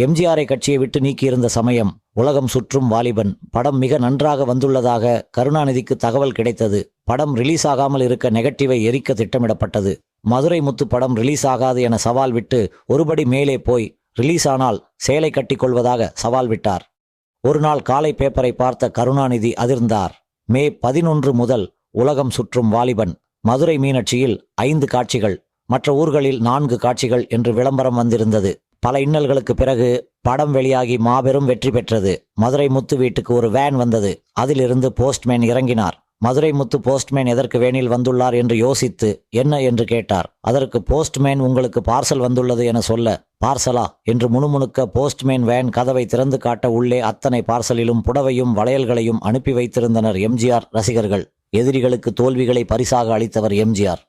எம்ஜிஆரை கட்சியை விட்டு நீக்கியிருந்த சமயம் உலகம் சுற்றும் வாலிபன் படம் மிக நன்றாக வந்துள்ளதாக கருணாநிதிக்கு தகவல் கிடைத்தது. படம் ரிலீஸ் ஆகாமல் இருக்க நெகட்டிவை எரிக்க திட்டமிடப்பட்டது. மதுரை முத்து படம் ரிலீஸ் ஆகாது என சவால் விட்டு ஒருபடி மேலே போய் ரிலீஸ் ஆனால் சேலை கட்டி கொள்வதாக சவால் விட்டார். ஒரு நாள் காலை பேப்பரை பார்த்த கருணாநிதி அதிர்ந்தார். மே 11 முதல் உலகம் சுற்றும் வாலிபன், மதுரை மீனாட்சியில் 5 காட்சிகள், மற்ற ஊர்களில் 4 காட்சிகள் என்று விளம்பரம் வந்திருந்தது. பல இன்னல்களுக்கு பிறகு படம் வெளியாகி மாபெரும் வெற்றி பெற்றது. மதுரை முத்து வீட்டுக்கு ஒரு வேன் வந்தது. அதிலிருந்து போஸ்ட்மேன் இறங்கினார். மதுரை முத்து போஸ்ட்மேன் எதற்கு வேனில் வந்துள்ளார் என்று யோசித்து என்ன என்று கேட்டார். அதற்கு போஸ்ட்மேன் உங்களுக்கு பார்சல் வந்துள்ளது என சொல்ல, பார்சலா என்று முணுமுணுக்க போஸ்ட்மேன் வேன் கதவை திறந்து காட்ட உள்ளே அத்தனை பார்சலிலும் புடவையும் வளையல்களையும் அனுப்பி வைத்திருந்தனர் எம்ஜிஆர் ரசிகர்கள். எதிரிகளுக்கு தோல்விகளை பரிசாக அளித்தவர் எம்ஜிஆர்.